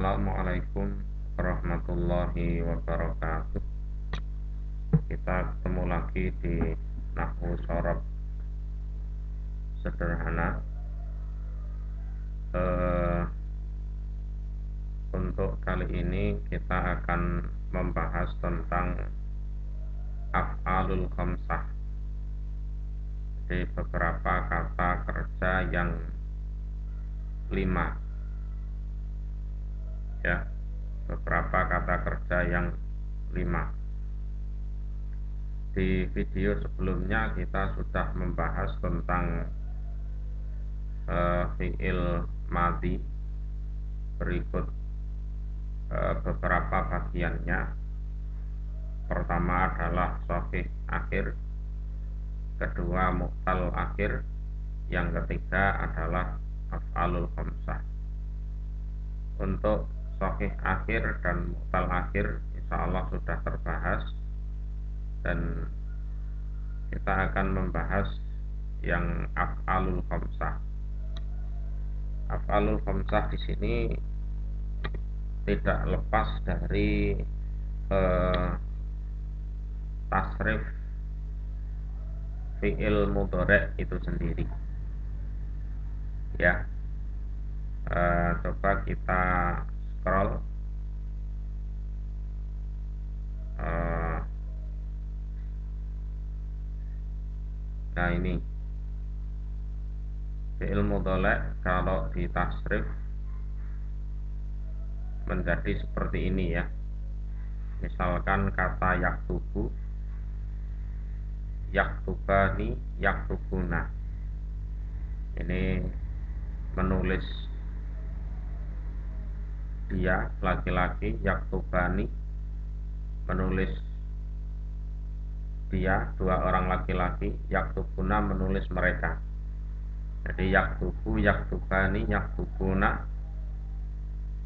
Assalamualaikum warahmatullahi wabarakatuh. Kita ketemu lagi di Nahwu Shoroh Sederhana. Untuk kali ini kita akan membahas tentang af'alul khamsah. Jadi beberapa kata kerja yang 5, ya, beberapa kata kerja yang 5. Di video sebelumnya kita sudah membahas tentang fi'il madhi. Berikut beberapa bagiannya. Pertama adalah shahih akhir, kedua mu'tal akhir, yang ketiga adalah af'alul khamsah. Untuk shahih akhir dan mu'tal akhir insya Allah sudah terbahas, dan kita akan membahas yang af'alul khamsah. Af'alul khamsah di sini tidak lepas dari tasrif fi'il mudhari' itu sendiri, ya. Coba kita scroll. Nah, ini fi'il mudhari' kalau ditasrif menjadi seperti ini, ya. Misalkan kata yaktubu, yaktubani, yaktubuna. Ini menulis dia laki-laki, yaktubani menulis dia dua orang laki-laki, yaktubuna menulis mereka. Jadi yaktubu, yaktubani, yaktubuna,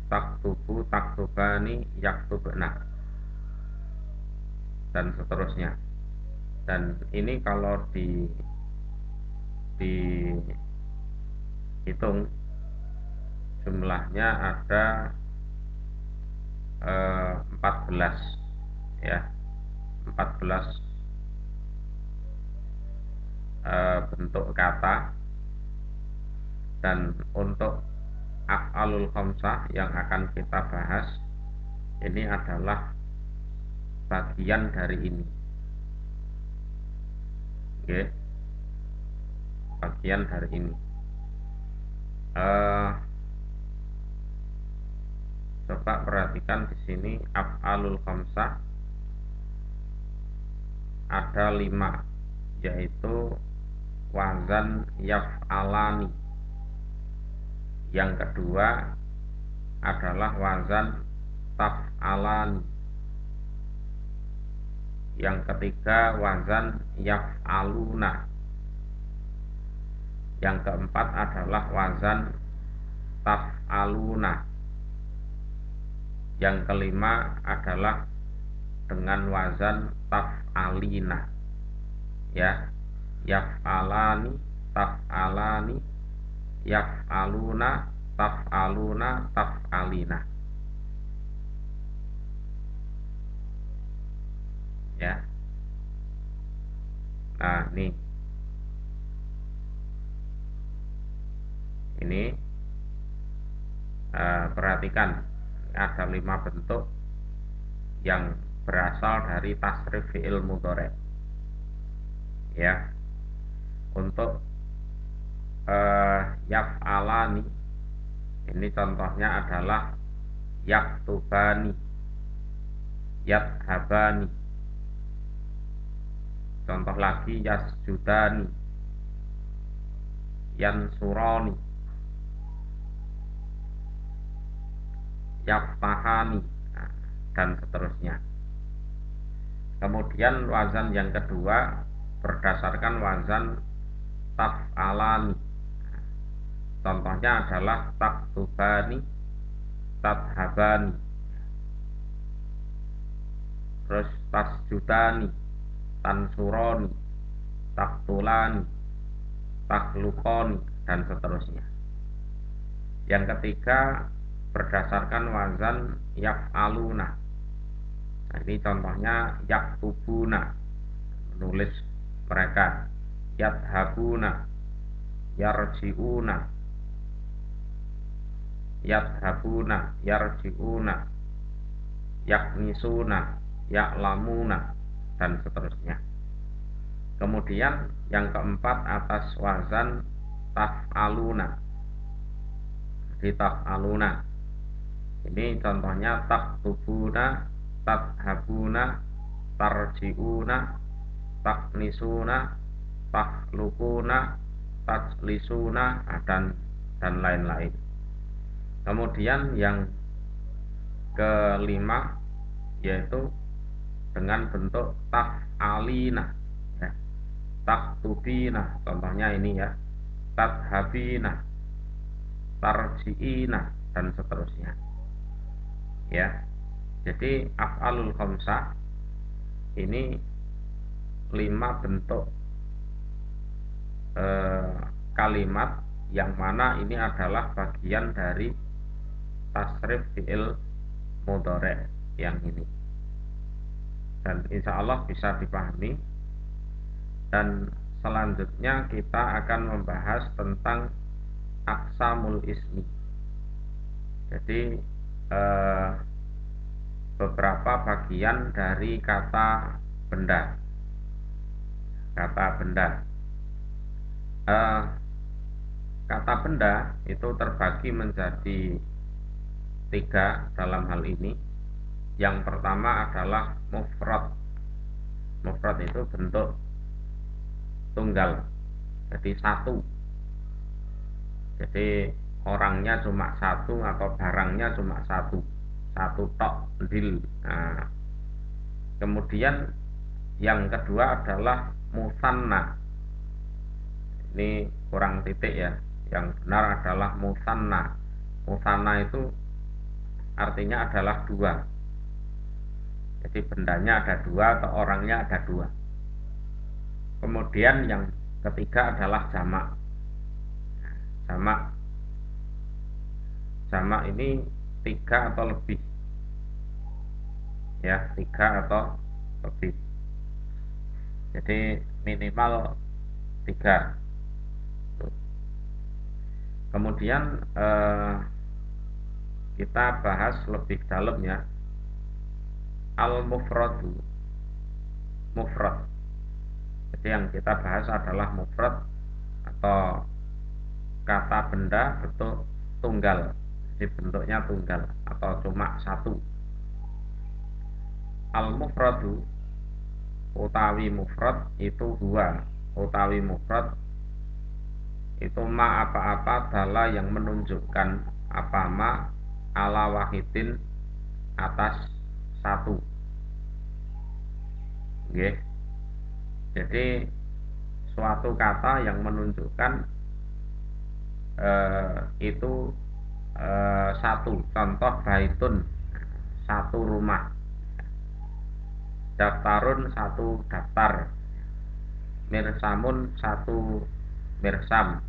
taktubu, taktubani, yaktubna, dan seterusnya. Dan ini kalau dihitung jumlahnya ada 14, ya, 14 bentuk kata. Dan untuk af'alul khamsah yang akan kita bahas ini adalah bagian dari ini, oke, bagian dari ini. Coba perhatikan di sini af'alul khamsah ada 5, yaitu wazan yaf'alani. Yang kedua adalah wazan taf'alani. Yang ketiga wazan yaf'aluna. Yang keempat adalah wazan taf'aluna. Yang kelima adalah dengan wazan taf'alina, ya, yaf'alani, taf'alani, yaf'aluna, taf'aluna, taf'alina, ya. Nah, ini perhatikan, ada 5 bentuk yang berasal dari tasrif fi'il mudhari', ya. Untuk yaf'alani ini contohnya adalah yaktubani, yadhabani. Contoh lagi yasjudani, yansurani, yaftahani, dan seterusnya. Kemudian wazan yang kedua berdasarkan wazan taf'alani. Contohnya adalah taktubani, tadhabani, terus tasjudani, tansuroni, taktulani, takhlukoni, dan seterusnya. Yang ketiga berdasarkan wazan yaf'aluna. Nah, ini contohnya yaktubuna, menulis mereka, yadhabuna, yarji'una, yadhabuna, yarji'una, yaknisuna, ya'lamuna, dan seterusnya. Kemudian yang keempat atas wazan taf'aluna. Di taf'aluna ini contohnya taktubuna, tadhabuna, tarji'una, taknisuna, takhlukuna, tajlisuna, dan lain-lain. Kemudian yang kelima yaitu dengan bentuk taf'alina, ya. Taktubina, contohnya ini ya, tadhabina, tarji'ina, dan seterusnya, ya. Jadi af'alul khamsah ini 5 bentuk kalimat yang mana ini adalah bagian dari tasrif fi'il mudhari' yang ini, dan insya Allah bisa dipahami. Dan selanjutnya kita akan membahas tentang aqsamul ismi. Jadi beberapa bagian dari kata benda. Kata benda kata benda itu terbagi menjadi 3 dalam hal ini. Yang pertama adalah mufrad. Mufrad itu bentuk tunggal, jadi satu. Jadi orangnya cuma satu atau barangnya cuma satu, satu tok dil. Nah, kemudian yang kedua adalah musanna. Ini kurang titik ya. Yang benar adalah musanna. Musanna itu artinya adalah 2. Jadi bendanya ada 2 atau orangnya ada 2. Kemudian yang ketiga adalah jamak. Jamak, jamak ini 3 atau lebih, ya, 3 atau lebih. Jadi minimal 3. Kemudian kita bahas lebih dalam ya, al-mufradu, mufrad. Jadi yang kita bahas adalah mufrad atau kata benda bentuk tunggal. Jadi bentuknya tunggal atau cuma satu. Al-mufradu utawi mufrad itu utawi mufrad itu ma apa-apa dala yang menunjukkan apa ma ala wahidin atas satu. Nggih. Jadi suatu kata yang menunjukkan itu satu. Contoh baitun, satu rumah. Daftarun, satu daftar. Mirsamun, satu mirsam.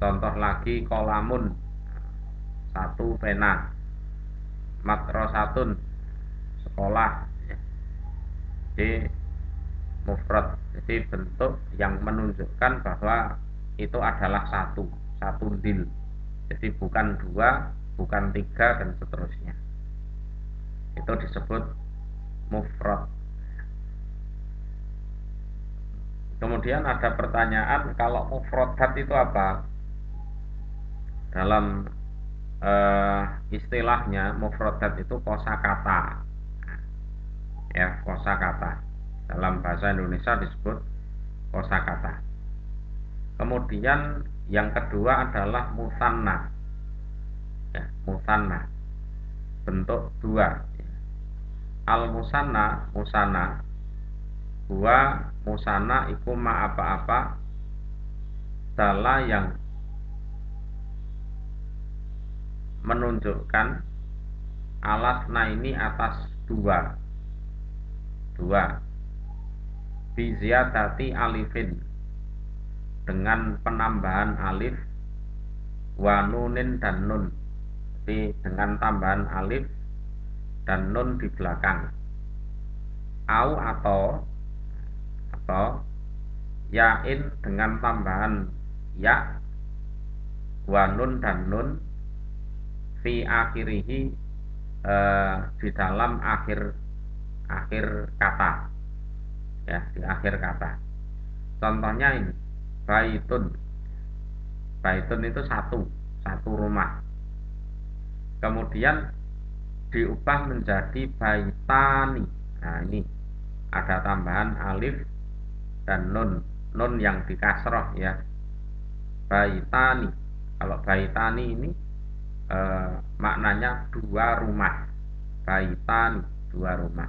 Contoh lagi kolamun, satu pena. Madrasatun, sekolah. Jadi mufrad, jadi bentuk yang menunjukkan bahwa itu adalah satu dil. Jadi bukan 2, bukan 3, dan seterusnya. Itu disebut mufrad. Kemudian ada pertanyaan, kalau mufradat itu apa? Dalam istilahnya mufradat itu kosakata. Ya, kosakata. Dalam bahasa Indonesia disebut kosakata. Kemudian yang kedua adalah musanna. Ya, musanna. Bentuk 2. Al musanna, musanna. Musanna iku ma apa-apa dala yang menunjukkan alas ini atas 2. Biziyadati alifin, dengan penambahan alif, wa nunin dan nun. dengan tambahan alif dan nun di belakang. Au atau yain dengan tambahan ya wa nun dan nun fi akhirihi di dalam akhir kata, ya, di akhir kata. Contohnya ini baitun. Baitun itu satu rumah. Kemudian diubah menjadi baitani. Nah, ini ada tambahan alif dan nun yang dikasroh, ya. Baitani. Kalau baitani ini maknanya dua rumah. Baitani, dua rumah.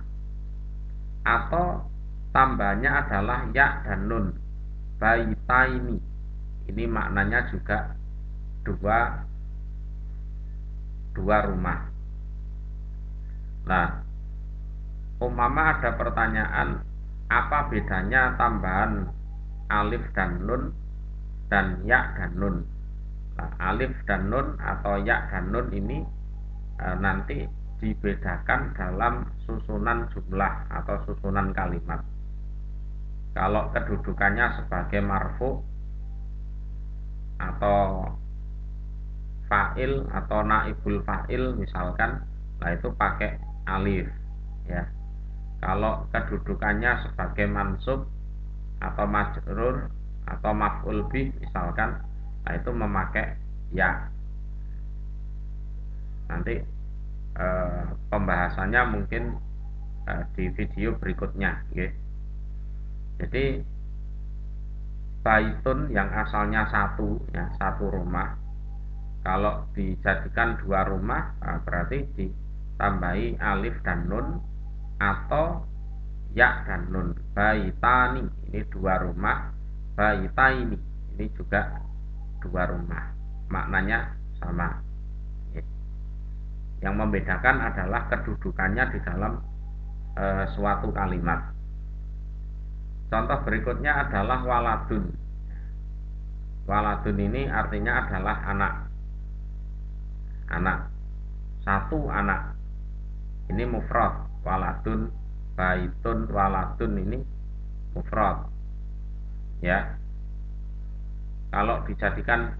Atau tambahnya adalah ya dan nun. Baitaini. Ini maknanya juga dua rumah. Nah, umpama ada pertanyaan, apa bedanya tambahan alif dan nun dan ya dan nun? Nah, alif dan nun atau ya dan nun ini nanti dibedakan dalam susunan jumlah atau susunan kalimat. Kalau kedudukannya sebagai marfu atau fa'il atau naibul fa'il misalkan, nah itu pakai alif, ya. Kalau kedudukannya sebagai mansub atau majrur atau maf'ul bih misalkan, nah itu memakai ya. Nanti pembahasannya mungkin di video berikutnya, ya. Jadi baitun yang asalnya satu rumah, kalau dijadikan dua rumah, berarti ditambahi alif dan nun atau ya dan nun. Baitani, ini dua rumah. Baitaini, ini juga dua rumah. Maknanya sama. Yang membedakan adalah kedudukannya di dalam suatu kalimat. Contoh berikutnya adalah waladun. Waladun ini artinya adalah anak. Satu anak. Ini mufrad. Waladun, baitun, waladun ini mufrad, ya. Kalau dijadikan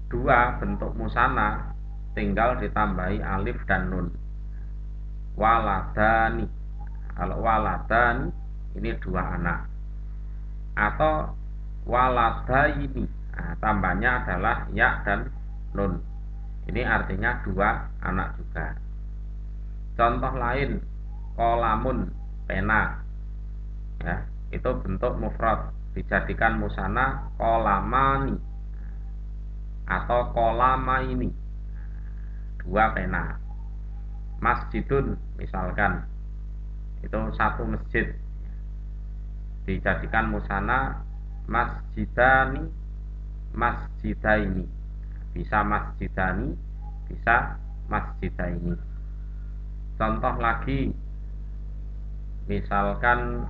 dua bentuk musanna, tinggal ditambahi alif dan nun. Waladani. Kalau waladani ini dua anak. Atau waladaini, nah, tambahnya adalah ya dan nun. Ini artinya dua anak juga. Contoh lain, kolamun, pena, ya, itu bentuk mufrad, dijadikan musanna kolamani atau kolamaini, dua pena. Masjidun misalkan, itu satu masjid, dijadikan musanna masjidani, masjidaini. Bisa masjidani, bisa masjidaini. Contoh lagi, misalkan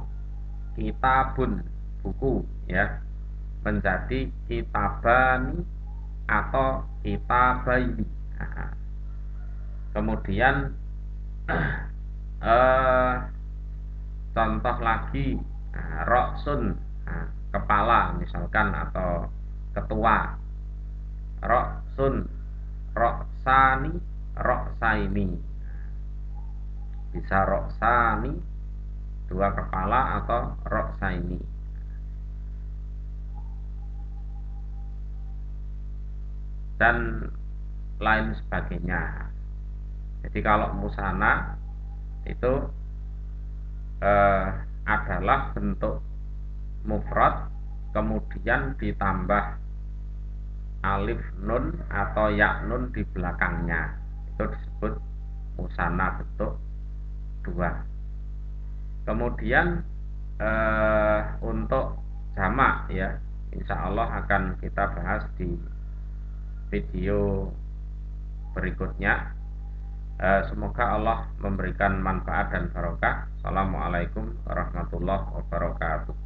kitabun, buku, ya, menjadi kitabani atau kitabaini. Nah, kemudian contoh lagi, roksun, kepala misalkan, atau ketua. Roksun, roksani, roksaini. Bisa roksani, dua kepala, atau roksaini. Dan lain sebagainya. Jadi kalau musanna itu adalah bentuk mufrad kemudian ditambah alif nun atau ya nun di belakangnya, itu disebut musanna bentuk dua. Kemudian untuk jamak, ya, insya Allah akan kita bahas di video berikutnya. Semoga Allah memberikan manfaat dan barokah. Assalamualaikum warahmatullahi wabarakatuh.